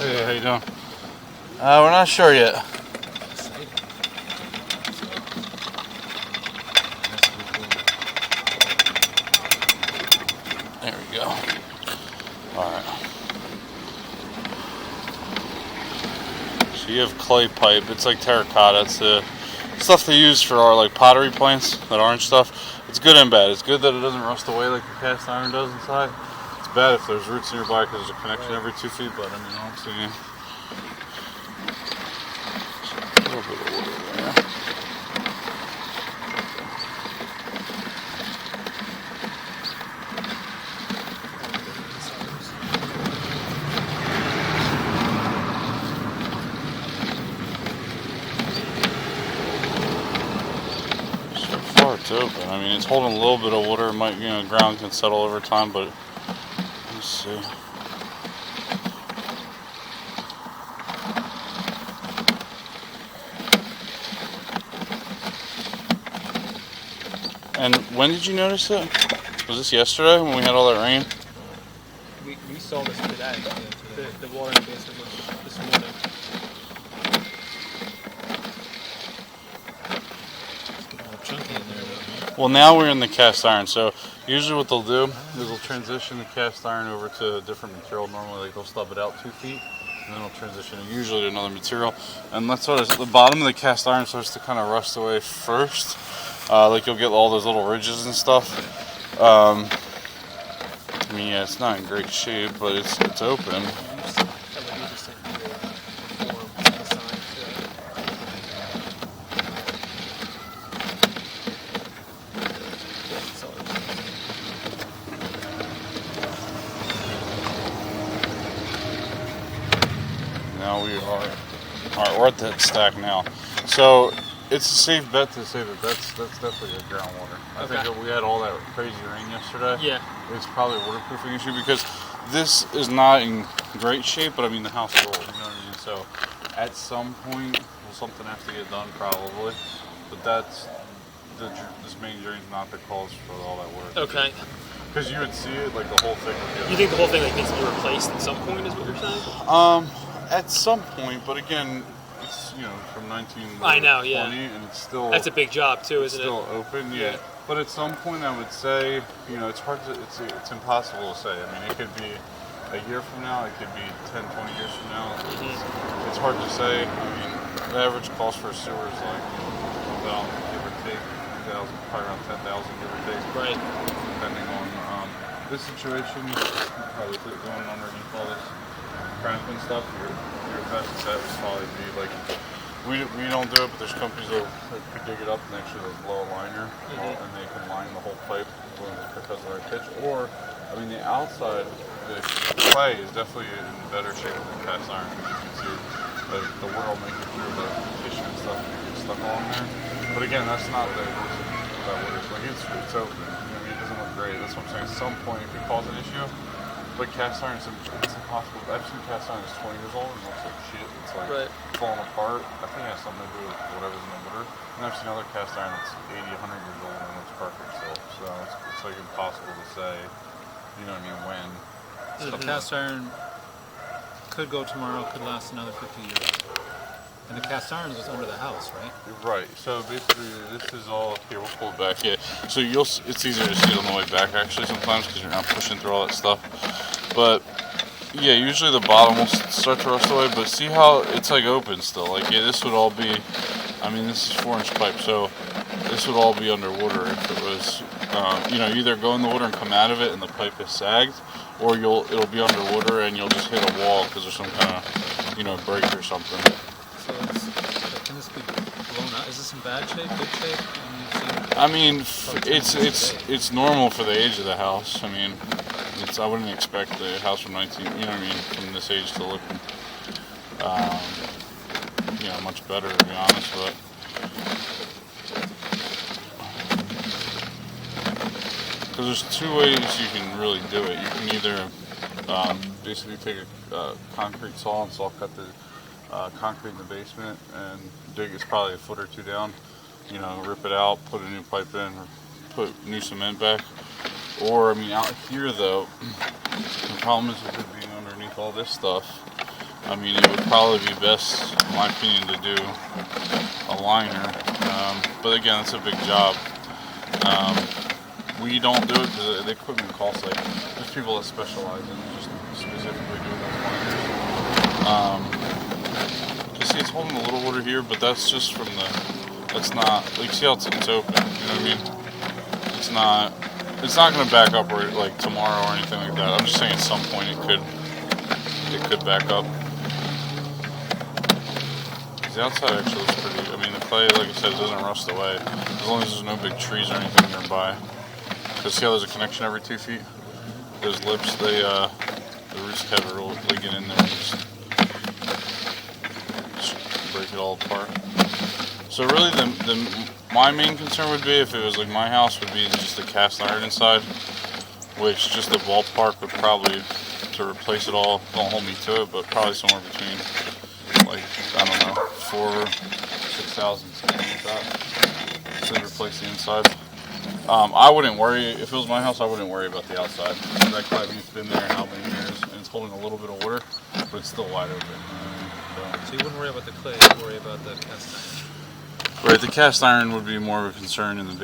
Hey, how you doing? We're not sure yet. There we go. Alright. So you have clay pipe. It's like terracotta. It's the stuff they use for our like pottery plants, that orange stuff. It's good and bad. It's good that it doesn't rust away like the cast iron does inside. It's bad if there's roots nearby because there's a connection every 2 feet, but I mean, I'm seeing a little bit of water there. So far it's open. I mean, it's holding a little bit of water. It might, ground can settle over time, but let's see. And when did you notice it? Was this yesterday when we had all that rain? We saw this today. The water in the basement was this morning. It's getting all chunky in there though. Well, now we're in the cast iron. So usually what they'll do is they'll transition the cast iron over to a different material. Normally like they'll stub it out 2 feet. And then they'll transition it usually to another material. And that's what the bottom of the cast iron starts to kind of rust away first. Like you'll get all those little ridges and stuff. I mean, yeah, it's not in great shape, but it's open. Now we're at that stack now. So it's a safe bet to say that that's definitely a groundwater. I think if we had all that crazy rain yesterday, it's probably a waterproofing issue because this is not in great shape, but I mean the house is old, you know what I mean? So at some point, something has to get done probably, but that's this main drain's not the cause for all that work. Okay. Because you would see it, like the whole thing would be. You think the whole thing needs to be replaced at some point, is what you're saying? At some point, but again, it's from 1920, I know, yeah. And it's still. That's a big job too, isn't it? Still open, yeah. But at some point, I would say, it's hard to, it's impossible to say. I mean, it could be a year from now, it could be 10, 20 years from now. It's hard to say. I mean, the average cost for a sewer is like about, give or take, 3,000, probably around 10,000, give or take. Right. Depending on this situation, probably going underneath all this cramp and stuff, your best bet would probably be like, we don't do it, but there's companies that could dig it up and actually blow a liner, and they can line the whole pipe because of our pitch. Or, I mean, the outside, the clay is definitely in better shape than cast iron. You can see the water will make it through the tissue and stuff and get stuck on there. But again, that's not the reason that water. Like it's open. It doesn't look great. That's what I'm saying. At some point, it could cause an issue. But cast iron, it's impossible. I've seen cast iron that's 20 years old and it looks like shit. It's like falling apart. I think it has something to do with whatever's in the water. And I've seen other cast iron that's 80, 100 years old and looks perfect still. So it's like impossible to say, when. So the cast iron could go tomorrow, could last another 50 years. And the cast iron was under the house, right? Right. So basically, this is all here. We'll pull it back. Yeah. So it's easier to see it on the way back actually sometimes because you're not pushing through all that stuff. But yeah, usually the bottom will start to rust away. But see how it's like open still. Like this would all be. I mean, this is 4-inch pipe, so this would all be underwater if it was. Either go in the water and come out of it, and the pipe is sagged, or it'll be underwater and you'll just hit a wall because there's some kind of break or something. So can this be blown out? Is this in bad shape, good shape? I mean, it's normal for the age of the house. I mean, I wouldn't expect the house from from this age to look, much better, to be honest. But because there's 2 ways you can really do it. You can either basically take a concrete saw and saw cut the concrete in the basement and dig. It's probably a foot or 2 down. Rip it out, put a new pipe in, or put new cement back. Or, I mean, out here though, the problem is with it being underneath all this stuff, I mean, it would probably be best, in my opinion, to do a liner. But again, it's a big job. We don't do it because the equipment costs, like, there's people that specialize in just specifically doing those liners. You see, it's holding a little water here, but that's just from that's not, like, see how it's open, you know what I mean? It's not going to back up like tomorrow or anything like that. I'm just saying at some point it could back up. The outside actually looks pretty, I mean, the clay, like I said, it doesn't rust away, as long as there's no big trees or anything nearby. Because see how there's a connection every 2 feet? Those lips, the roots have a real, they get in there and just break it all apart. So really my main concern would be, if it was like my house, would be just the cast iron inside, which just the ballpark would probably, to replace it all, don't hold me to it, but probably somewhere between, like, I don't know, 4,000 or 6,000, something like that, to replace the inside. I wouldn't worry, if it was my house, I wouldn't worry about the outside. That clavine's been there how many years, and it's holding a little bit of water, but it's still wide open. So you wouldn't worry about the clay, you'd worry about the cast iron. Right, the cast iron would be more of a concern in the